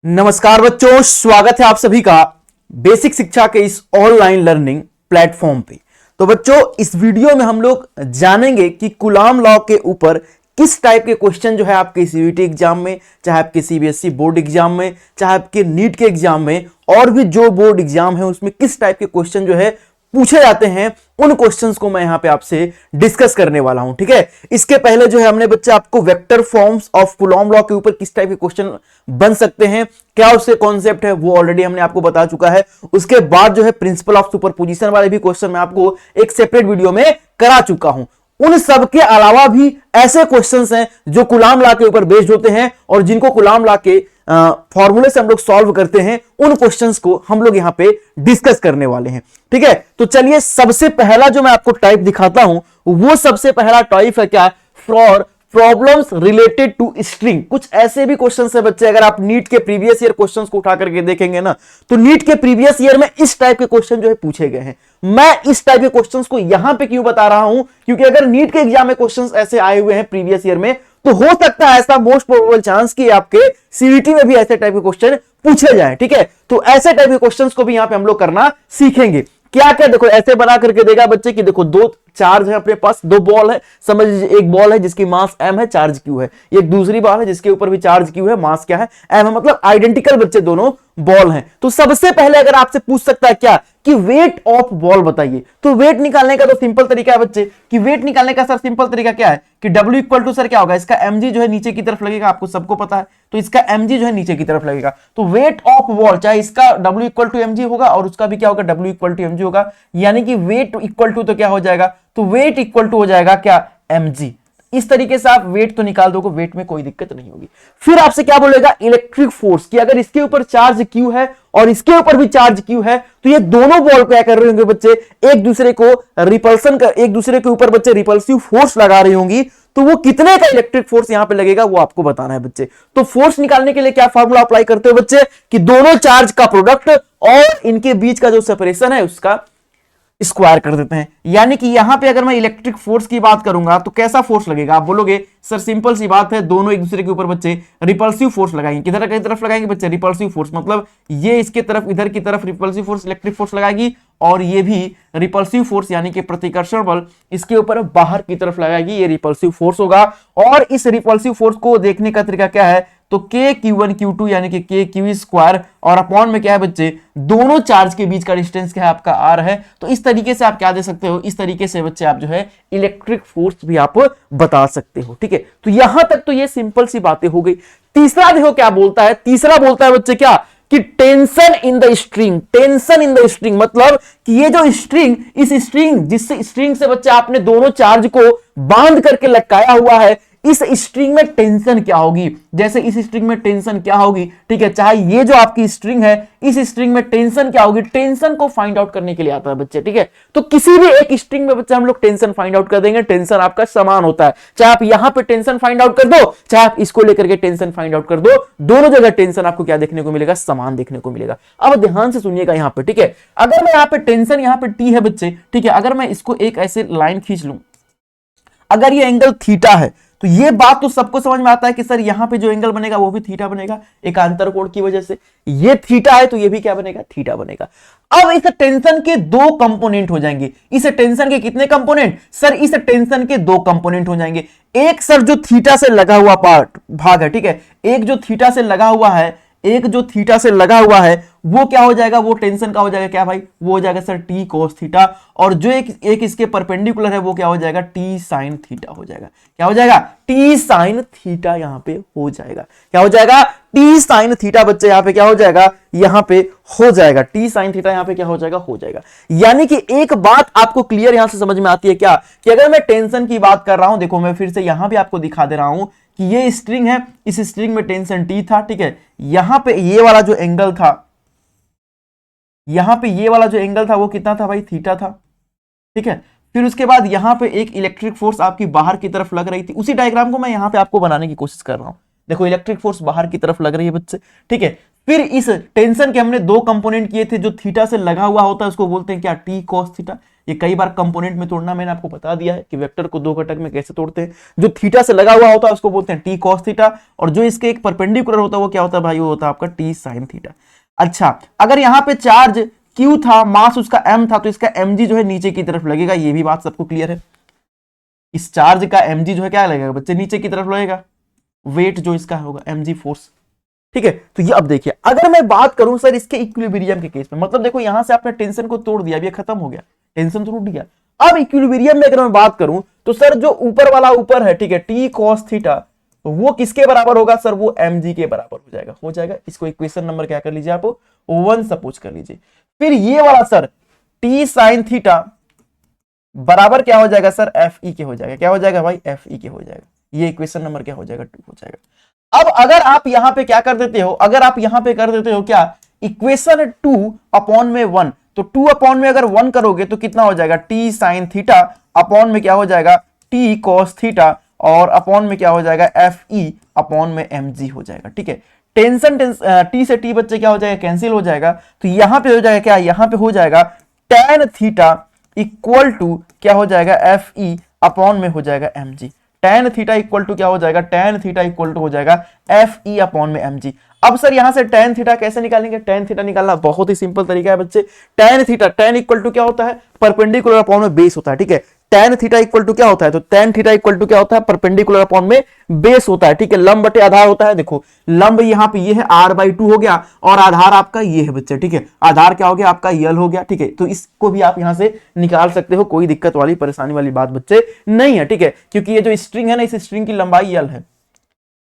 नमस्कार बच्चों, स्वागत है आप सभी का बेसिक शिक्षा के इस ऑनलाइन लर्निंग प्लेटफॉर्म पे। तो बच्चों, इस वीडियो में हम लोग जानेंगे कि कूलॉम लॉ के ऊपर किस टाइप के क्वेश्चन जो है आपके सीयूईटी एग्जाम में, चाहे आपके सीबीएसई बोर्ड एग्जाम में, चाहे आपके नीट के एग्जाम में, और भी जो बोर्ड एग्जाम है उसमें किस टाइप के क्वेश्चन जो है पूछे जाते हैं, उन क्वेश्चंस को मैं यहां पे आपसे डिस्कस करने वाला हूं। ठीक है, इसके पहले जो है हमने बच्चे आपको vector forms of Coulomb law के ऊपर किस टाइप के क्वेश्चन बन सकते हैं, क्या उसके कॉन्सेप्ट है, वो ऑलरेडी हमने आपको बता चुका है। उसके बाद जो है प्रिंसिपल ऑफ सुपरपोजिशन वाले भी क्वेश्चन मैं आपको एक सेपरेट वीडियो में करा चुका हूं। उन सब के अलावा भी ऐसे क्वेश्चंस हैं जो कूलॉम लॉ के ऊपर बेस्ड होते हैं और जिनको कूलॉम लॉ के फॉर्मूले से हम लोग सॉल्व करते हैं, उन क्वेश्चंस को हम लोग यहां पे डिस्कस करने वाले हैं। ठीक है, तो चलिए सबसे पहला जो मैं आपको टाइप दिखाता हूं, वो सबसे पहला टाइप है क्या, for problems related to string. कुछ ऐसे भी क्वेश्चंस है बच्चे, अगर आप नीट के प्रीवियस ईयर क्वेश्चंस को उठा करके देखेंगे ना, तो नीट के प्रीवियस ईयर में इस टाइप के क्वेश्चन जो है पूछे गए हैं। मैं इस टाइप के क्वेश्चंस को यहां पे क्यों बता रहा हूं, क्योंकि अगर नीट के एग्जाम में क्वेश्चंस ऐसे आए हुए हैं प्रीवियस ईयर में, तो हो सकता है ऐसा मोस्ट प्रोबेबल चांस कि आपके सीईटी में भी ऐसे टाइप के क्वेश्चन पूछे जाए। ठीक है, तो ऐसे टाइप के क्वेश्चंस को भी यहां पे हम लोग करना सीखेंगे। क्या क्या, देखो ऐसे बना करके देगा बच्चे कि देखो दो चार्ज है अपने पास, दो बॉल है, समझ लीजिए एक बॉल है जिसकी मास m है, चार्ज q है, एक दूसरी बॉल है जिसके ऊपर भी चार्ज q है, मास क्या है m है, मतलब आइडेंटिकल बच्चे दोनों बॉल हैं। तो सबसे पहले अगर आपसे पूछ सकता है क्या कि वेट ऑफ बॉल बताइए, तो वेट निकालने का तो सिंपल तरीका है बच्चे कि वेट निकालने का सर सिंपल तरीका क्या है कि W इक्वल टू सर क्या होगा, इसका mg जो है नीचे की तरफ लगेगा, आपको सबको पता है, तो इसका mg जो है नीचे की तरफ लगेगा। तो वेट ऑफ बॉल चाहे इसका W इक्वल टू mg होगा और उसका भी क्या होगा, W इक्वल टू mg होगा, यानी कि वेट इक्वल टू तो क्या हो जाएगा, तो वेट इक्वल टू हो जाएगा क्या, mg। इस तरीके से आप वेट तो निकाल दोगे, वेट में कोई दिक्कत नहीं होगी। फिर आपसे क्या बोलेगा, इलेक्ट्रिक फोर्स, कि अगर इसके ऊपर चार्ज q है और इसके ऊपर भी चार्ज q है, तो ये दोनों बॉल क्या कर रहे होंगे बच्चे, एक दूसरे को रिपल्सन कर, एक दूसरे के ऊपर बच्चे रिपल्सिव फोर्स लगा रही होंगी, तो वो कितने का इलेक्ट्रिक फोर्स यहां पे लगेगा वो आपको बताना है बच्चे। तो फोर्स निकालने के लिए क्या फार्मूला अप्लाई करते हो बच्चे, कि दोनों चार्ज का प्रोडक्ट और इनके बीच का जो सेपरेशन है उसका स्क्वायर कर देते हैं। यानी कि यहां पे अगर मैं इलेक्ट्रिक फोर्स की बात करूंगा तो कैसा फोर्स लगेगा, आप बोलोगे सर सिंपल सी बात है, दोनों एक दूसरे के ऊपर बच्चे रिपल्सिव फोर्स लगाएंगे। किधर की तरफ लगाएंगे बच्चे, रिपल्सिव फोर्स, मतलब ये इसके तरफ इधर की तरफ रिपल्सिव फोर्स इलेक्ट्रिक फोर्स लगाएगी और ये भी रिपल्सिव फोर्स यानी कि प्रतिकर्षण बल इसके ऊपर बाहर की तरफ लगाएगी, ये रिपल्सिव फोर्स होगा। और इस रिपल्सिव फोर्स को देखने का तरीका क्या है, तो k q1 q2 यानी कि k q स्क्वायर और अपॉन में क्या है बच्चे, दोनों चार्ज के बीच का डिस्टेंस क्या है आपका r है। तो इस तरीके से आप क्या दे सकते हो, इस तरीके से बच्चे आप जो है इलेक्ट्रिक फोर्स भी आप बता सकते हो। ठीक है, तो यहां तक तो ये सिंपल सी बातें हो गई। तीसरा देखो क्या बोलता है, तीसरा बोलता है बच्चे क्या कि tension in the string. Tension in the string मतलब कि ये जो स्ट्रिंग, इस स्ट्रिंग जिससे स्ट्रिंग से बच्चे आपने दोनों चार्ज को बांध करके लटकाया हुआ है, इस स्ट्रिंग में टेंशन क्या होगी, जैसे इस स्ट्रिंग में टेंशन क्या होगी। ठीक है, चाहे ये जो आपकी स्ट्रिंग है, इस स्ट्रिंग में टेंशन क्या होगी, टेंशन को फाइंड आउट करने के लिए आता है बच्चे। ठीक है, तो किसी भी एक स्ट्रिंग में बच्चे हम लोग टेंशन फाइंड आउट कर देंगे, टेंशन आपका समान होता है, चाहे आप यहां पे टेंशन फाइंड आउट कर दो, चाहे आप इसको लेकर के टेंशन फाइंड आउट कर दो, दोनों जगह टेंशन आपको क्या देखने को मिलेगा, समान देखने को मिलेगा। अब ध्यान से सुनिएगा यहां पे। ठीक है, अगर मैं यहां पे टेंशन यहां पे टी है बच्चे, ठीक है, अगर मैं इसको एक ऐसे लाइन खींच लूं, अगर ये एंगल थीटा है, तो ये बात तो सबको समझ में आता है कि सर यहां पे जो एंगल बनेगा वो भी थीटा बनेगा, एकांतर कोण की वजह से। ये थीटा है तो ये भी क्या बनेगा, थीटा बनेगा। अब इस टेंशन के दो कंपोनेंट हो जाएंगे। इस टेंशन के कितने कंपोनेंट, सर इस टेंशन के दो कंपोनेंट हो जाएंगे। एक सर जो थीटा से लगा हुआ भाग है, ठीक है, एक जो थीटा से लगा हुआ है, एक जो थीटा से लगा हुआ है वो क्या हो जाएगा, वो टेंशन का हो जाएगा क्या भाई, वो हो जाएगा सर टी कोस थीटा, और जो एक इसके परपेंडिकुलर है वो क्या हो जाएगा, टी साइन थीटा हो जाएगा। क्या हो जाएगा, टी साइन थीटा यहां पे हो जाएगा। क्या हो जाएगा, टी साइन थीटा बच्चे यहां पे क्या हो जाएगा, यहां पे हो जाएगा, टी साइन थीटा यहां पे क्या हो जाएगा, हो जाएगा। यानी कि एक बात आपको क्लियर यहां से समझ में आती है क्या, कि अगर मैं टेंशन की बात कर रहा हूं, देखो मैं फिर से यहां भी आपको दिखा दे रहा हूं कि ये स्ट्रिंग है, इस स्ट्रिंग में टेंशन टी था। ठीक है, यहां पे ये वाला जो एंगल था, यहां पे ये वाला जो एंगल था वो कितना था भाई, थीटा था। ठीक है, फिर उसके बाद यहां पे एक इलेक्ट्रिक फोर्स आपकी बाहर की तरफ लग रही थी, उसी डायग्राम को मैं यहां पे आपको बनाने की कोशिश कर रहा हूं। देखो इलेक्ट्रिक फोर्स बाहर की तरफ लग रही है बच्चे। ठीक है, फिर इस टेंशन के हमने दो कंपोनेंट किए थे, जो थीटा से लगा हुआ होता है उसको बोलते हैं क्या, टी कॉस थीटा, ये कई बार कंपोनेंट में तोड़ना मैंने आपको बता दिया है कि वेक्टर को दो घटक में कैसे तोड़ते हैं। जो थीटा से लगा हुआ होता है उसको बोलते हैं टी कॉस थीटा, और जो इसके एक परपेंडिकुलर होता है वो क्या होता है भाई, वो होता है आपका टी साइन थीटा। अच्छा, अगर यहाँ पे चार्ज Q था, मास उसका m था, तो इसका mg जो है नीचे की तरफ लगेगा, ये भी बात सबको क्लियर है। इस चार्ज का mg जो है क्या लगेगा बच्चे, नीचे की तरफ लगेगा, वेट जो इसका होगा mg फोर्स। ठीक है, तो ये अब देखिए, अगर मैं बात करूं सर इसके इक्विलिब्रियम के केस में, मतलब देखो यहां से आपने टेंशन को तोड़ दिया, अब ये खत्म हो गया, टेंशन तो टूट गया। अब इक्विलिब्रियम में अगर मैं बात करूं तो सर जो ऊपर वाला ऊपर है, ठीक है, टी कॉस थीटा, तो वो किसके बराबर होगा सर, वो mg के बराबर हो जाएगा। इसको इक्वेशन नंबर क्या कर लीजिए आप, 1 सपोज कर लीजिए। फिर ये वाला सर टी साइन थीटा बराबर क्या हो जाएगा सर, एफ ई के हो जाएगा। क्या हो जाएगा भाई, एफ ई के हो जाएगा। ये इक्वेशन नंबर क्या हो जाएगा, 2 हो जाएगा। अब अगर आप यहां पे क्या कर देते हो, अगर आप यहां पे कर देते हो क्या, इक्वेशन 2 अपॉन में 1, तो 2 अपॉन में अगर 1 करोगे तो कितना हो जाएगा, टी साइन थीटा अपॉन में क्या हो जाएगा, टी कॉस थीटा, और अपॉन में क्या हो जाएगा, एफ ई अपॉन में एम जी हो जाएगा। ठीक है, टेंशन टी से टी बच्चे क्या हो जाएगा, कैंसिल हो जाएगा, तो यहां पे हो जाएगा क्या, यहां पे हो जाएगा tan थीटा इक्वल टू क्या हो जाएगा, एफ ई अपॉन में हो जाएगा M G. tan theta equal to क्या हो जाएगा, tan थीटा इक्वल टू हो जाएगा एफ ई अपॉन में एम जी। अब सर यहां से tan थीटा कैसे निकालेंगे, tan थीटा निकालना बहुत ही सिंपल तरीका है बच्चे। tan theta, tan equal to क्या होता है, परपेंडिकुलर अपॉन में बेस होता है। ठीक है, tan थीटा इक्वल टू क्या होता है, तो tan थीटा इक्वल टू क्या होता है, परपेंडिकुलर अपॉन में बेस होता है। ठीक है, लंब बटे आधार होता है। देखो लंब यहाँ पे ये है r/2 हो गया, और आधार आपका ये है बच्चे। ठीक है, आधार क्या हो गया आपका, यल हो गया। ठीक है, तो इसको भी आप यहां से निकाल सकते हो, कोई दिक्कत वाली परेशानी वाली बात बच्चे नहीं है। ठीक है, क्योंकि ये जो स्ट्रिंग है ना, इस स्ट्रिंग की लंबाई यल है।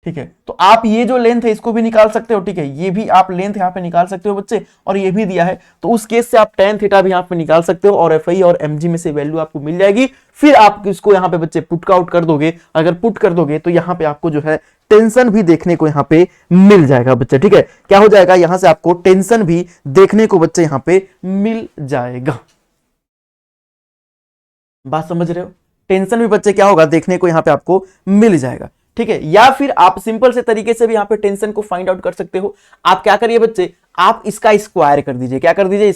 ठीक है, तो आप ये जो लेंथ है इसको भी निकाल सकते हो। ठीक है, ये भी आप लेंथ यहाँ पे निकाल सकते हो बच्चे, और ये भी दिया है, तो उस केस से आप tan थीटा भी यहाँ पे निकाल सकते हो, और एफ आई और mg में से वैल्यू आपको मिल जाएगी। फिर आप इसको यहाँ पे बच्चे पुट आउट कर दोगे, अगर पुट कर दोगे तो यहाँ पे आपको जो है टेंशन भी देखने को यहाँ पे मिल जाएगा बच्चे। ठीक है, क्या हो जाएगा, यहां से आपको टेंशन भी देखने को बच्चे यहाँ पे मिल जाएगा। बात समझ रहे हो, टेंशन भी बच्चे क्या होगा, देखने को यहाँ पे आपको मिल जाएगा। ठीक है, या फिर आप सिंपल से तरीके से भी यहां पे टेंशन को फाइंड आउट कर सकते हो। आप क्या करिए बच्चे, आप इसका स्क्वायर कर दीजिए। क्या कर दीजिए,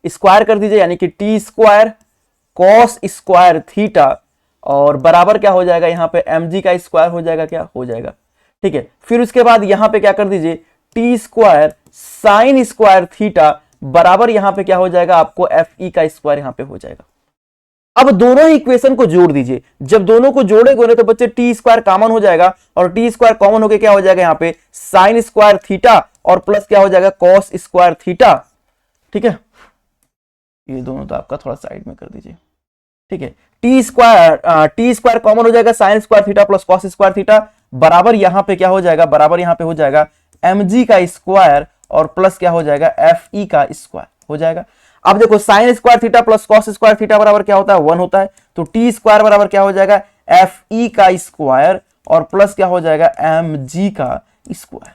स्क्वायर कर दीजिए, यानी कि T square cos square theta, और बराबर क्या हो जाएगा, यहां पे mg का स्क्वायर हो जाएगा, क्या हो जाएगा। ठीक है, फिर उसके बाद यहां पे क्या कर दीजिए, T square sine square theta बराबर यहां पे क्या हो जाएगा, आपको एफ ई का स्क्वायर यहां पे हो जाएगा। अब दोनों ही इक्वेशन को जोड़ दीजिए। जब दोनों को जोड़ेंगे तो बच्चे टी स्क्वायर कॉमन हो जाएगा, और टी स्क्वायर कॉमन होकर क्या हो जाएगा, यहाँ पे साइन स्क्वायर थीटा और प्लस क्या हो जाएगा, कॉस स्क्वायर थीटा। ठीक है, ये दोनों तो आपका थोड़ा साइड में कर दीजिए। ठीक है, टी स्क्वायर कॉमन हो जाएगा, sine square theta plus cos square theta बराबर यहां पे क्या हो जाएगा, बराबर यहां पे हो जाएगा mg का स्क्वायर और प्लस क्या हो जाएगा, एफ ई का स्क्वायर हो जाएगा। अब देखो sine square theta plus cos square theta बराबर क्या होता है, 1 होता है, तो टी स्क्वायर बराबर क्या हो जाएगा, एफ ई का स्क्वायर और प्लस क्या हो जाएगा, एम जी का स्क्वायर।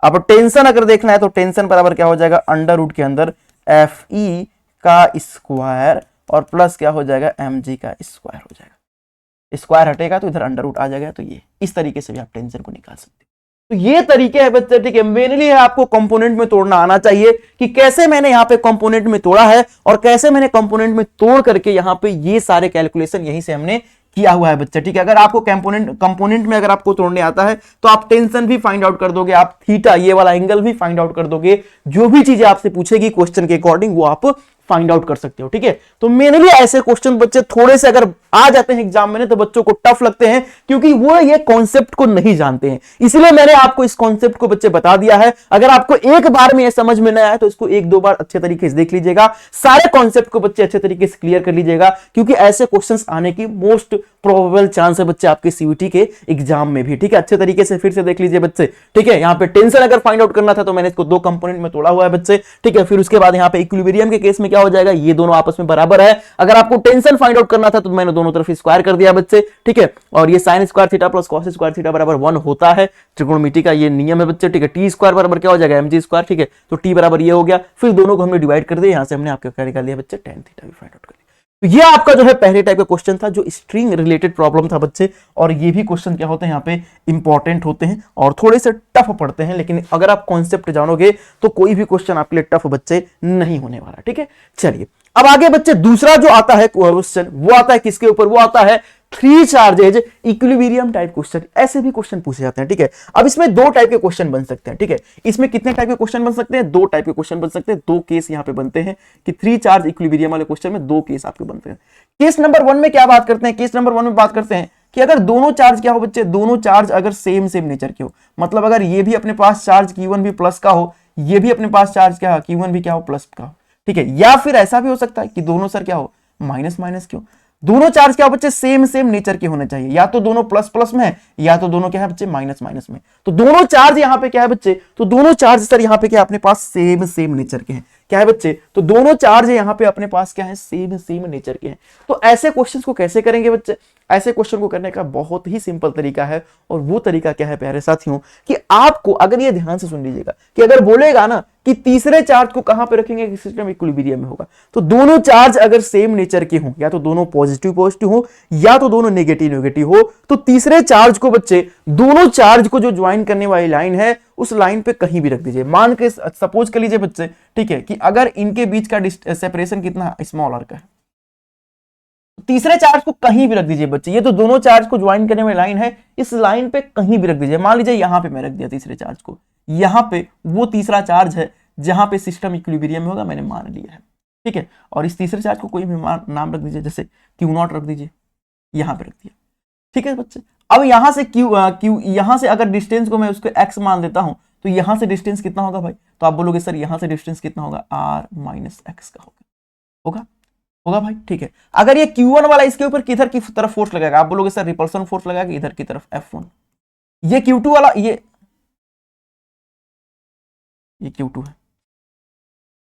अब टेंशन अगर देखना है तो टेंशन बराबर क्या हो जाएगा, अंडर रूट के अंदर एफ ई का स्क्वायर और प्लस क्या हो जाएगा, एम जी का स्क्वायर हो जाएगा। स्क्वायर हटेगा तो इधर अंडर रूट आ जाएगा। तो ये इस तरीके से भी आप टेंशन को निकाल सकते हो। तो ये तरीके हैं बच्चे। ठीक है, मेनली है आपको कंपोनेंट में तोड़ना आना चाहिए कि कैसे मैंने यहाँ पे कंपोनेंट में तोड़ा है और कैसे मैंने कंपोनेंट में तोड़ करके यहाँ पे ये सारे कैलकुलेशन यहीं से हमने किया हुआ है बच्चे। ठीक है, अगर आपको कंपोनेंट में अगर आपको तोड़ने आता है तो आप टेंशन भी फाइंड आउट कर दोगे, आप थीटा ये वाला एंगल भी फाइंड आउट कर दोगे। जो भी चीजें आपसे पूछेगी क्वेश्चन के अकॉर्डिंग वो आप फाइंड आउट कर सकते हो। ठीक है, तो मेनली ऐसे क्वेश्चन बच्चे थोड़े से अगर आ जाते हैं एग्जाम में तो बच्चों को टफ लगते हैं, क्योंकि वो ये कॉन्सेप्ट को नहीं जानते हैं। इसलिए मैंने आपको इस कॉन्सेप्ट को बच्चे बता दिया है। अगर आपको एक बार में ये समझ में नहीं आया तो इसको 1-2 बार अच्छे तरीके से देख लीजिएगा, सारे कॉन्सेप्ट को बच्चे अच्छे तरीके से क्लियर कर लीजिएगा, क्योंकि ऐसे क्वेश्चन आने की मोस्ट प्रोबेबल चांस है बच्चे आपके सीयूटी के एग्जाम में भी। ठीक है, अच्छे तरीके से फिर से देख लीजिए बच्चे। ठीक है, यहाँ पे टेंशन अगर फाइंड आउट करना था तो मैंने इसको 2 कंपोनेंट में तोड़ा हुआ है बच्चे। ठीक है, फिर उसके बाद यहाँ पे इक्विलिब्रियम के केस में क्या हो जाएगा, ये दोनों आपस में बराबर है। अगर आपको टेंशन फाइंड आउट करना था तो मैंने दोनों तरफ स्क्वायर कर दिया बच्चे। ठीक है, और ये sine square theta plus cos square theta बराबर 1 होता है, त्रिकोणमिति का ये नियम है बच्चे। ठीक है, टी स्क्वायर बराबर क्या हो जाएगा, एम जी स्क्वायर। ठीक है, तो टी बराबर ये हो गया, फिर दोनों को हमने डिवाइड कर दिया, यहां से हमने आपको क्या निकाल दिया बच्चे, tan थीटा भी फाइंड आउट कर लिया। तो ये आपका जो है पहले टाइप का क्वेश्चन था जो स्ट्रिंग रिलेटेड प्रॉब्लम था बच्चे। और ये भी क्वेश्चन क्या होते हैं, यहाँ पे इंपॉर्टेंट होते हैं और थोड़े से टफ पड़ते हैं, लेकिन अगर आप कॉन्सेप्ट जानोगे तो कोई भी क्वेश्चन आपके लिए टफ बच्चे नहीं होने वाला। ठीक है, चलिए अब आगे बच्चे दूसरा जो आता है क्वेश्चन, वो आता है किसके ऊपर, वो आता है three charges equilibrium type question. ऐसे भी क्वेश्चन पूछे जाते हैं, ठीक है। अब इसमें दो टाइप के क्वेश्चन बन सकते हैं, ठीक है। इसमें कितने टाइप के क्वेश्चन बन सकते हैं, दो टाइप के क्वेश्चन बन सकते हैं। दो केस यहां पे बनते हैं कि थ्री चार्ज इक्विलिब्रियम वाले क्वेश्चन में दो केस आपके बनते हैं। केस नंबर 1 में क्या बात करते हैं, केस नंबर 1 में बात करते हैं कि अगर दोनों चार्ज क्या हो बच्चे, दोनों चार्ज अगर सेम सेम नेचर के हो, मतलब अगर ये भी अपने पास चार्ज Q1 भी प्लस का हो, ये भी अपने पास चार्ज क्या Q1 भी क्या हो प्लस का हो, ठीक है। या फिर ऐसा भी हो सकता है कि दोनों सर क्या हो माइनस माइनस क्यों, दोनों चार्ज क्या हो बच्चे सेम सेम नेचर के होने चाहिए, या तो दोनों प्लस प्लस में है या तो दोनों क्या है बच्चे माइनस माइनस में। तो दोनों चार्ज यहां पे क्या है बच्चे, तो दोनों चार्ज सर यहां पे क्या अपने पास सेम सेम नेचर के हैं, क्या है बच्चे, तो दोनों चार्ज यहां पे अपने पास क्या है सेम सेम नेचर के हैं। तो ऐसे क्वेश्चंस को कैसे करेंगे बच्चे, ऐसे क्वेश्चन को करने का बहुत ही सिंपल तरीका है, और वो तरीका क्या है प्यारे साथियों, कि आपको अगर ये ध्यान से सुन लीजिएगा कि अगर बोलेगा ना कि तीसरे चार्ज को कहां पे रखेंगे कि सिस्टम इक्विलिब्रियम में होगा, तो दोनों चार्ज अगर सेम नेचर के हों, या तो दोनों पॉजिटिव पॉजिटिव हो या तो दोनों नेगेटिव नेगेटिव हो, तो तीसरे चार्ज को बच्चे दोनों चार्ज को जो ज्वाइन करने वाली लाइन है उस लाइन पे कहीं भी रख दीजिए। मान के सपोज कर लीजिए बच्चे, ठीक है, कि अगर इनके बीच का सेपरेशन कितना स्मॉल आर का है, तीसरे चार्ज को कहीं भी रख दीजिए बच्चे। ये तो दोनों चार्ज को ज्वाइन करने वाली लाइन है, इस लाइन पे कहीं भी रख दीजिए। मान लीजिए यहां पे मैं रख दिया तीसरे चार्ज को, यहां पे वो तीसरा चार्ज है जहां पे सिस्टम इक्विलिब्रियम में होगा, मैंने मान लिया है, ठीक है। और इस तीसरे चार्ज को कोई भी नाम रख दीजिए, जैसे Q0 रख दीजिए, यहां पे रख दिया, ठीक है बच्चे। अब यहां से यहां से अगर डिस्टेंस को मैं उसको x मान देता हूं, तो यहां से डिस्टेंस कितना होगा भाई, तो आप बोलोगे सर यहां से डिस्टेंस कितना होगा, r माइनस एक्स का होगा होगा भाई, ठीक है। अगर ये Q1 वाला इसके ऊपर किधर की तरफ फोर्स लगाएगा, आप बोलोगे सर रिपल्सन फोर्स लगाएगा इधर की तरफ F1। ये Q2 वाला, ये Q2 है,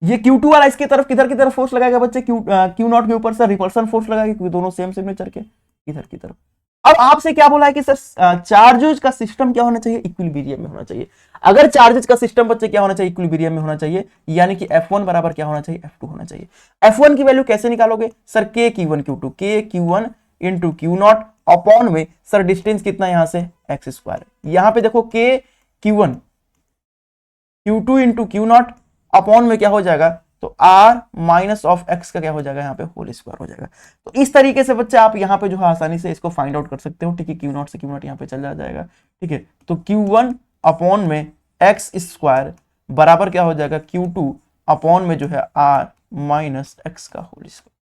ये Q2 वाला इसके तरफ किधर की तरफ फोर्स लगाएगा बच्चे, Q0 के ऊपर सर रिपल्सन फोर्स लगाएगा, क्योंकि दोनों सेम सेम नेचर के, इधर की तरफ। अब आपसे क्या बोला है कि सर चार्जेज का सिस्टम क्या होना चाहिए, इक्विलिब्रियम में होना चाहिए। अगर चार्जेज का सिस्टम बच्चे क्या होना चाहिए, इक्विलिब्रियम में होना चाहिए, यानी कि F1 बराबर क्या होना चाहिए, F2 होना चाहिए। F1 की वैल्यू कैसे निकालोगे sir, K Q1 Q2, K Q1 into Q0 upon में सर डिस्टेंस कितना यहां से एक्स स्क्वायर, यहां पे देखो K Q1 Q2 into Q0 upon में क्या हो जाएगा, तो r माइनस ऑफ x का क्या हो जाएगा यहाँ पे होल स्क्वायर हो जाएगा। तो इस तरीके से बच्चे आप यहाँ पे जो है आसानी से इसको फाइंड आउट कर सकते हो, ठीक है। Q0 से Q0 यहाँ पे चल जाएगा, ठीक है। तो Q1 अपॉन में x स्क्वायर बराबर क्या हो जाएगा, Q2 अपॉन में जो है r माइनस एक्स का होल स्क्वायर।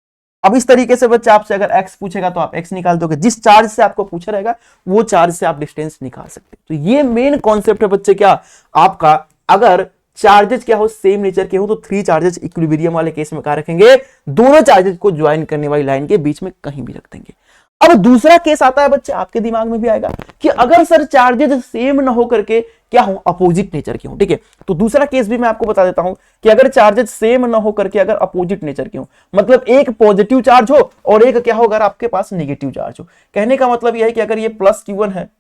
अब इस तरीके से बच्चे आपसे अगर x पूछेगा तो आप x निकाल दोगे, जिस चार्ज से आपको पूछा रहेगा वो चार्ज से आप डिस्टेंस निकाल सकते हो। तो ये मेन कॉन्सेप्ट है बच्चे क्या आपका, अगर चार्जेस क्या हो सेम नेचर के हो, तो थ्री चार्जेस इक्विलिब्रियम वाले केस में क्या रखेंगे, दोनों चार्जेस को ज्वाइन करने वाली लाइन के बीच में कहीं भी रख देंगे। अब दूसरा केस आता है बच्चे, आपके दिमाग में भी आएगा कि अगर सर चार्जेस सेम ना हो करके क्या हो अपोजिट नेचर के हो, ठीक है। तो दूसरा केस भी मैं आपको बता देता हूं कि अगर चार्जेस सेम ना हो करके अगर अपोजिट नेचर के हो, मतलब एक पॉजिटिव चार्ज हो और एक क्या हो अगर आपके पास नेगेटिव चार्ज हो। कहने का मतलब यह है कि अगर ये प्लस Q1 है,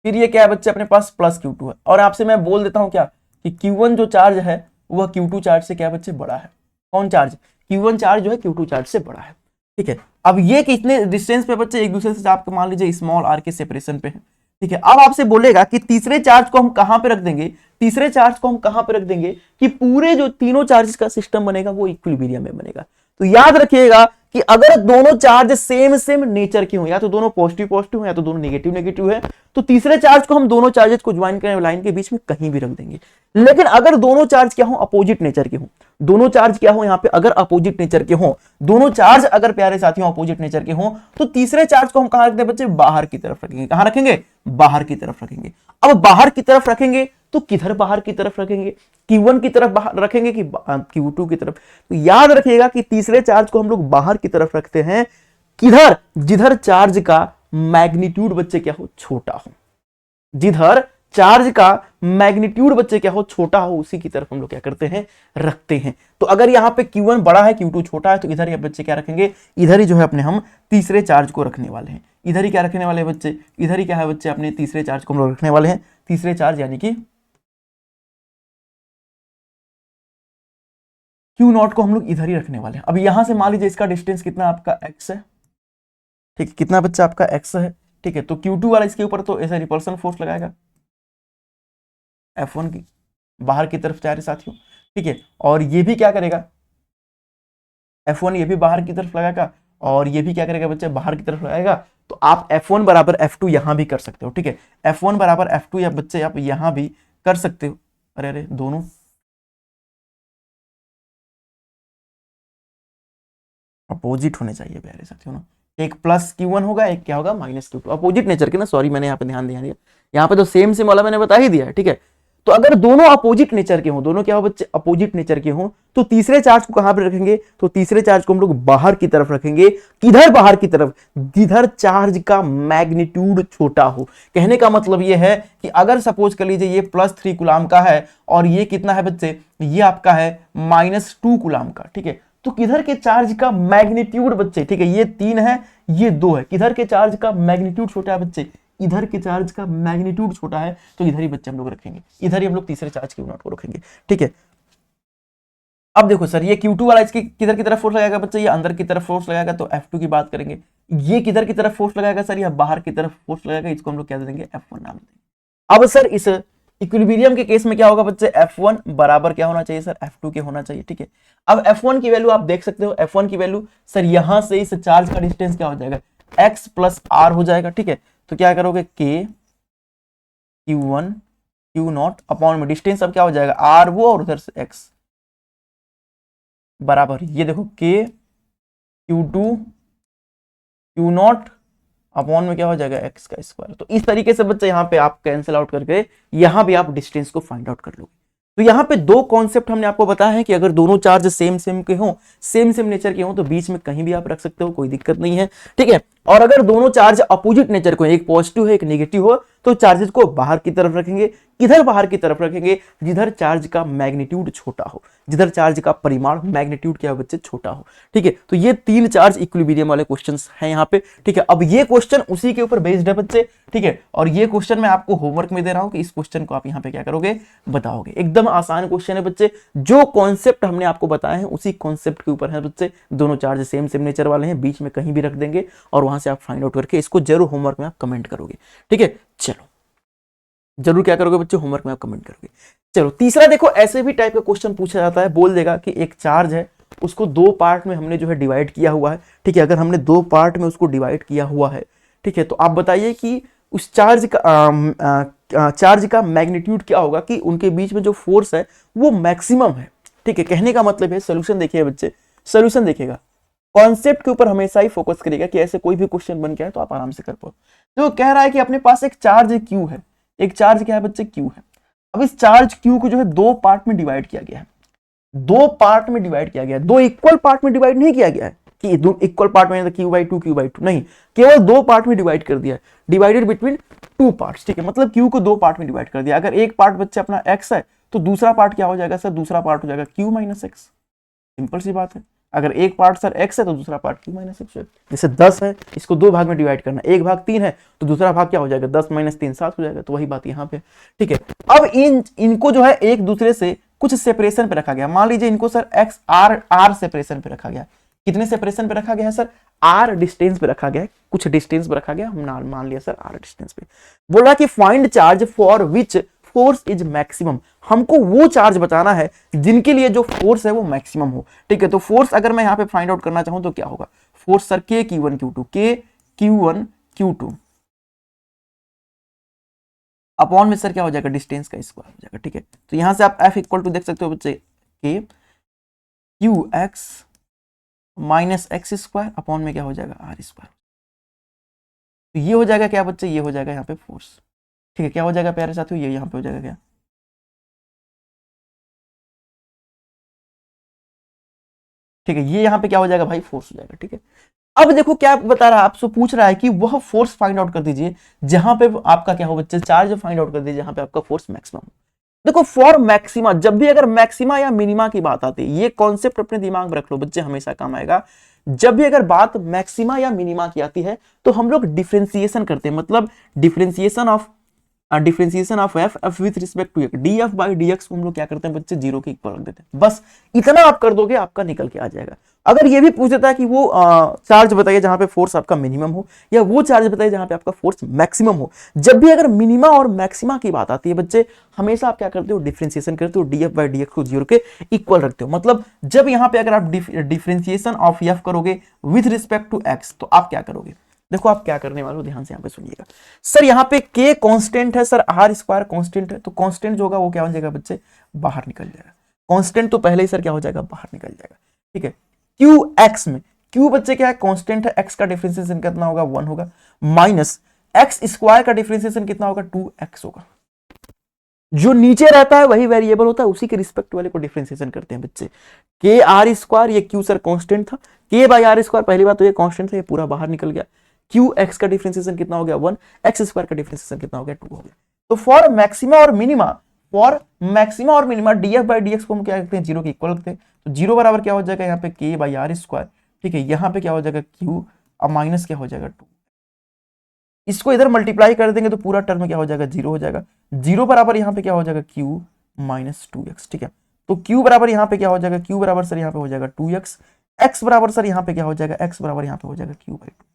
फिर ये क्या है बच्चे अपने पास प्लस Q2 है, और आपसे मैं बोल देता हूं क्या कि Q1 जो चार्ज है वह Q2 चार्ज से क्या बच्चे बड़ा है। कौन चार्ज, Q1 चार्ज जो है Q2 चार्ज से बड़ा है, ठीक है। अब ये कितने डिस्टेंस पे बच्चे एक दूसरे से आपको मान लीजिए स्मॉल r के सेपरेशन पे है, ठीक है। अब आपसे बोलेगा कि तीसरे चार्ज को हम कहां पे रख देंगे, तीसरे चार्ज को हम कहां पे रख देंगे कि पूरे जो तीनों चार्जेस का सिस्टम बनेगा वो इक्विलिब्रियम में बनेगा। तो याद रखिएगा कि अगर दोनों चार्ज सेम सेम नेचर के हो, या तो दोनों पॉजिटिव पॉजिटिव हो या तो दोनों नेगेटिव नेगेटिव है, तो तीसरे चार्ज को हम दोनों चार्जेस को ज्वाइन करने वाली लाइन के बीच में कहीं भी रख देंगे। लेकिन अगर दोनों चार्ज क्या हो अपोजिट नेचर के हो, दोनों चार्ज क्या हो यहां पे अगर अपोजिट नेचर के हो, दोनों चार्ज अगर प्यारे साथियों अपोजिट नेचर के हो, तो तीसरे चार्ज को हम कहां रखते हैं बच्चे, बाहर की तरफ रखेंगे। कहां रखेंगे, बाहर की तरफ रखेंगे। अब बाहर की तरफ रखेंगे तो किधर बाहर की तरफ रखेंगे, Q1 की तरफ बाहर रखेंगे कि Q2 की तरफ। तो याद रखिएगा कि तीसरे चार्ज को हम लोग बाहर की तरफ रखते हैं, किधर, जिधर चार्ज का मैग्नीट्यूड बच्चे क्या हो छोटा हो, जिधर चार्ज का मैग्नीट्यूड बच्चे क्या हो छोटा हो उसी की तरफ हम लोग क्या करते हैं रखते हैं। तो अगर यहां पे Q1 बड़ा है Q2 छोटा है, तो इधर ही बच्चे क्या रखेंगे, इधर ही जो है अपने हम तीसरे चार्ज को रखने वाले हैं। इधर ही क्या रखने वाले हैं बच्चे, इधर ही क्या है बच्चे अपने तीसरे चार्ज को हम लोग रखने वाले हैं, तीसरे चार्ज यानी कि Q0 को हम लोग इधर ही रखने वाले हैं। अब यहां से मान लीजिए इसका डिस्टेंस कितना आपका x है, ठीक है, कितना बच्चा आपका x है, ठीक है। तो Q2 वाला इसके ऊपर तो ऐसा रिपल्सन फोर्स लगाएगा F1 की, बाहर की तरफ जा रहे साथियों, ठीक है। और ये भी क्या करेगा, F1 ये भी बाहर की तरफ लगाएगा, और ये भी क्या करेगा बच्चे, बाहर की तरफ लगाएगा। तो आप F1 बराबर F2 यहां भी कर सकते हो, ठीक है। F1 बराबर F2 या बच्चे आप यहां भी कर सकते हो। अरे अरे दोनों अपोजिट होने चाहिए प्यारे साथियों ना। एक प्लस Q1 होगा, एक क्या होगा माइनस Q2, अपोजिट नेचर के ना, सॉरी मैंने यहाँ पे ध्यान दिया, यहाँ पे तो सेम सेम वाला मैंने बता ही दिया है, ठीक है। तो अगर दोनों अपोजिट नेचर के हों, दोनों क्या हो बच्चे, अपोजिट नेचर के हों, तो तीसरे चार्ज को कहां पर रखेंगे, तो तीसरे चार्ज को हम लोग बाहर की तरफ रखेंगे। किधर बाहर की तरफ, जिधर चार्ज का मैग्नीट्यूड छोटा हो। कहने का मतलब यह है कि अगर सपोज कर लीजिए ये +3 कूलाम का है और ये कितना है बच्चे, ये आपका है -2 कूलाम का, ठीक है। तो किधर के चार्ज का मैग्नीट्यूड बच्चे, ठीक है, ये 3 है ये 2 है, किधर के चार्ज का मैग्नीट्यूड छोटा है बच्चे, इधर के चार्ज का मैग्नीट्यूड छोटा है, तो इधर ही बच्चे हम लोग रखेंगे, इधर ही हम लोग तीसरे चार्ज Q0 को रखेंगे, ठीक है। अब देखो सर ये Q2 वाला इसकी किधर की तरफ फोर्स लगाएगा बच्चे, ये अंदर की तरफ फोर्स लगाएगा, तो F2 की बात करेंगे। ये किधर की तरफ फोर्स लगाएगा सर, ये बाहर की तरफ फोर्स लगाएगा, इसको हम लोग क्या दे देंगे, F1 नाम देंगे। अब सर इस इक्विलिब्रियम के केस में क्या होगा बच्चे, F1 बराबर क्या होना चाहिए सर, F2 के होना चाहिए, ठीक है। अब F1 की वैल्यू आप देख सकते हो, F1 की वैल्यू सर यहां से इस चार्ज का डिस्टेंस क्या हो जाएगा, x + r हो जाएगा, ठीक है। तो क्या करोगे, K Q1 Q0 अपॉन में डिस्टेंस अब क्या हो जाएगा, r वो और उधर से x बराबर, ये देखो K Q2 Q0 अपॉन में क्या हो जाएगा, x का स्क्वायर। तो इस तरीके से बच्चे यहाँ पे आप कैंसिल आउट करके यहाँ भी आप डिस्टेंस को फाइंड आउट कर लोगे। तो यहाँ पे दो कॉन्सेप्ट हमने आपको बताया है कि अगर दोनों चार्ज सेम सेम के हों, सेम सेम नेचर के हों, तो बीच में कहीं भी आप रख सकते हो, कोई दिक्कत नहीं है, ठीक है। और अगर दोनों चार्ज अपोजिट नेचर को, एक पॉजिटिव है एक नेगेटिव हो, तो चार्जेस को बाहर की तरफ रखेंगे। किधर बाहर की तरफ रखेंगे, जिधर चार्ज का मैग्नीट्यूड छोटा हो, जिधर चार्ज का परिमाण मैग्नीट्यूड क्या हो बच्चे, छोटा हो, ठीक है। तो ये 3 चार्ज इक्विलिब्रियम वाले क्वेश्चंस हैं यहाँ पे, ठीक है। अब ये क्वेश्चन उसी के ऊपर बेस्ड है बच्चे, ठीक है। और ये क्वेश्चन मैं आपको होमवर्क में दे रहा हूं कि इस क्वेश्चन को आप यहाँ पे क्या करोगे, बताओगे। एकदम आसान क्वेश्चन है बच्चे, जो कॉन्सेप्ट हमने आपको बताए हैं उसी कॉन्सेप्ट के ऊपर है बच्चे। दोनों चार्ज सेम सेम नेचर वाले हैं, बीच में कहीं भी रख देंगे और वहां से आप फाइंड आउट करके इसको जरूर होमवर्क में आप कमेंट करोगे, ठीक है। चलो जरूर क्या करोगे बच्चे, होमवर्क में आप कमेंट करोगे। चलो तीसरा देखो, ऐसे भी टाइप का क्वेश्चन पूछा जाता है, बोल देगा कि एक चार्ज है, उसको 2 पार्ट में हमने जो है डिवाइड किया हुआ है, ठीक है। अगर हमने 2 पार्ट में उसको डिवाइड किया हुआ है, ठीक है, तो आप बताइए कि उस चार्ज का मैग्नीट्यूड क्या होगा, कि उनके बीच में जो फोर्स है वो मैक्सिमम है, ठीक है। कहने का मतलब है, सोल्यूशन देखिए बच्चे, सोल्यूशन देखिएगा, कॉन्सेप्ट के ऊपर हमेशा ही फोकस करिएगा कि ऐसे कोई भी क्वेश्चन बन के आए तो आप आराम से कर पाओ। तो कह रहा है कि अपने पास एक चार्ज Q है, एक चार्ज क्या है बच्चे, Q है। अब इस चार्ज Q को जो है 2 पार्ट में डिवाइड किया गया है, 2 पार्ट में डिवाइड किया गया है, 2 इक्वल पार्ट में डिवाइड नहीं किया गया है कि इक्वल पार्ट में Q/2 Q/2 नहीं, केवल 2 पार्ट में डिवाइड कर दिया है, डिवाइडेड बिटवीन 2 पार्ट्स, ठीक है। मतलब Q को 2 पार्ट में डिवाइड कर दिया। अगर एक पार्ट बच्चे अपना x है, तो दूसरा पार्ट क्या हो जाएगा सर, दूसरा पार्ट हो जाएगा Q - x, सिंपल सी बात है। अगर एक पार्ट सर x है तो दूसरा पार्ट Q - x है। जैसे 10 है, इसको 2 भाग में डिवाइड करना, एक भाग 3 है तो दूसरा भाग क्या हो जाएगा, 10 - 3 7 हो जाएगा। तो वही बात यहाँ पे, ठीक है। अब इनको जो है एक दूसरे से कुछ सेपरेशन पे रखा गया। मान लीजिए इनको सर x r सेपरेशन पे रखा गया। कितने सेपरेशन पे रखा गया है सर, r डिस्टेंस पे रखा गया है, कुछ डिस्टेंस पे रखा गया, हम मान लिया सर r डिस्टेंस पे। बोल रहा कि find charge for which force is maximum, हमको वो चार्ज बताना है जिनके लिए जो फोर्स है वो मैक्सिमम हो, ठीक है। तो फोर्स अगर मैं यहाँ पे फाइंड आउट करना चाहूं तो क्या होगा, force sir K Q1 Q2, K Q1 Q2 upon में सर क्या हो जाएगा, डिस्टेंस का स्क्वायर हो जाएगा, ठीक है। तो यहां से आप F इक्वल टू देख सकते हो बच्चे, K Qx - x square upon में क्या हो जाएगा, r स्क्वायर। तो ये हो जाएगा क्या बच्चे, ये हो जाएगा यहाँ पे फोर्स, ठीक है। क्या हो जाएगा प्यारे साथियों, ये यहाँ पे हो जाएगा क्या, ठीक है। ये यहाँ पे क्या हो जाएगा भाई, फोर्स हो जाएगा, ठीक है। अब देखो क्या बता रहा है, आपसे पूछ रहा है कि वह फोर्स फाइंड आउट कर दीजिए जहां पे आपका क्या हो बच्चे, चार्ज फाइंड आउट कर दीजिए जहां पे आपका फोर्स मैक्सिमम हो। देखो फॉर मैक्सिमा, जब भी अगर मैक्सिमा या मिनिमा की बात आती है, ये कॉन्सेप्ट अपने दिमाग में रख लो बच्चे, हमेशा काम आएगा। जब भी अगर बात मैक्सिमा या मिनिमा की आती है तो हम लोग डिफरेंशिएशन करते हैं, मतलब differentiation of differentiation of F with respect to D F by D X को हम लोग क्या करते हैं बच्चे, जीरो के इक्वल रख देते हैं। बस इतना आप कर दोगे आपका निकल के आ जाएगा। अगर ये भी पूछ देता है कि वो चार्ज बताइए जहां पे फोर्स आपका मिनिमम हो, या वो चार्ज बताइए जहां पे आपका फोर्स मैक्सिमम हो, जब भी अगर मिनिमा और मैक्सिमा की बात आती है बच्चे, हमेशा आप क्या करते हो, डिफरेंशिएशन करते हो, D F by D X को जीरो के इक्वल रखते हो। मतलब जब यहां पे अगर आप डिफरेंशिएशन ऑफ एफ करोगे विथ रिस्पेक्ट टू एक्स, तो आप क्या करोगे, देखो आप क्या करने वाले हो, ध्यान से यहां पे सुनिएगा। सर यहाँ पे k कांस्टेंट है, सर आर स्क्वायर कांस्टेंट है, तो कांस्टेंट जो होगा वो क्या हो जाएगा बच्चे, बाहर निकल जाएगा। कांस्टेंट तो पहले ही सर क्या हो जाएगा, बाहर निकल जाएगा। ठीक है, क्यू एक्स में, क्यू बच्चे क्या है, कांस्टेंट है, एक्स का डिफरेंशिएशन कितना होगा, 1 होगा, माइनस एक्स स्क्वायर का डिफरेंशिएशन कितना होगा, 2x होगा। जो नीचे रहता है वही वेरिएबल होता है, उसी के रिस्पेक्ट वाले को डिफरेंशिएशन करते हैं बच्चे। के आर स्क्वायर, ये क्यू सर कांस्टेंट था, के बाई आर स्क्वायर पहली बात तो ये कांस्टेंट था, ये पूरा बाहर निकल गया। क्यू एक्स का डिफरेंशिएशन कितना हो गया, 1, एक्स स्क्वायर का डिफरेंशिएशन कितना हो गया, 2 हो गया। तो फॉर मैक्सिमा और minima D F by D X को हम क्या रखते हैं, जीरो के इक्वल रखते हैं। तो जीरो बराबर क्या हो जाएगा यहाँ पे, के बाई आर स्क्वायर। ठीक है, यहाँ पे क्या हो जाएगा, क्यू और माइनस क्या हो जाएगा, 2। इसको इधर मल्टीप्लाई कर देंगे तो पूरा टर्म क्या हो जाएगा, जीरो हो जाएगा। जीरो बराबर यहाँ पे क्या हो जाएगा, क्यू माइनस 2x। ठीक है, तो क्यू बराबर यहाँ पे क्या हो जाएगा, क्यू बराबर सर यहाँ पे हो जाएगा 2x। एक्स बराबर सर यहाँ पे क्या हो जाएगा, एक्स बराबर यहाँ पे हो जाएगा क्यू बाई 2।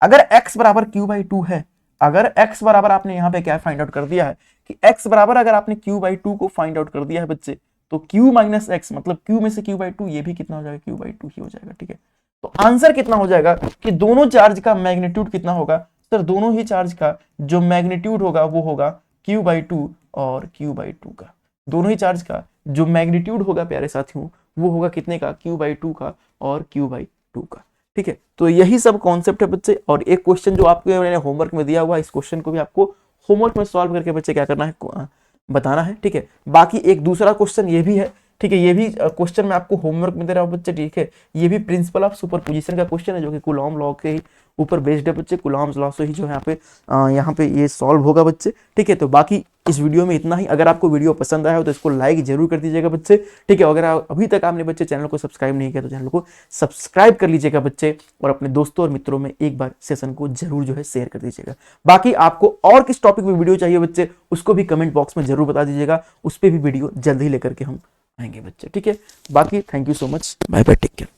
अगर x बराबर क्यू बाई 2 है, अगर x बराबर आपने यहाँ पे क्या फाइंड आउट कर दिया है कि x बराबर अगर आपने क्यू बाई 2 को फाइंड आउट कर दिया है बच्चे, तो q माइनस एक्स मतलब q में से q बाई 2, ये भी कितना हो जाएगा, q बाई 2 ही हो जाएगा। ठीक है, तो आंसर कितना हो जाएगा कि दोनों चार्ज का मैग्नीट्यूड कितना होगा, सर दोनों ही चार्ज का जो मैग्नीट्यूड होगा वो होगा q बाई 2 और q बाई 2 का। दोनों ही चार्ज का जो मैग्नीट्यूड होगा प्यारे साथियों, वो होगा कितने का, q बाई 2 का और q बाई 2 का। ठीक है, तो यही सब कॉन्सेप्ट है बच्चे। और एक क्वेश्चन जो आपको मैंने होमवर्क में दिया हुआ है, इस क्वेश्चन को भी आपको होमवर्क में सॉल्व करके बच्चे क्या करना है, बताना है। ठीक है, बाकी एक दूसरा क्वेश्चन ये भी है। ठीक है, ये भी क्वेश्चन मैं आपको होमवर्क में दे रहा हूँ बच्चे। ठीक है, ये भी प्रिंसिपल ऑफ सुपरपोजिशन का क्वेश्चन है, जो कि कूलॉम लॉ के ही ऊपर बेस्ड है बच्चे। कूलॉम्स लॉ से ही जो है यहाँ पे ये सॉल्व होगा बच्चे। ठीक है, तो बाकी इस वीडियो में इतना ही। अगर आपको वीडियो पसंद आया हो तो इसको लाइक जरूर कर दीजिएगा बच्चे। ठीक है, अगर अभी तक आपने बच्चे चैनल को सब्सक्राइब नहीं किया तो चैनल को सब्सक्राइब कर लीजिएगा बच्चे, और अपने दोस्तों और मित्रों में एक बार सेशन को जरूर जो है शेयर कर दीजिएगा। बाकी आपको और किस टॉपिक में वीडियो चाहिए बच्चे, उसको भी कमेंट बॉक्स में जरूर बता दीजिएगा, उस पर भी वीडियो जल्द ही लेकर के हम आएंगे बच्चे। ठीक है, बाकी thank you so much, bye bye, take care.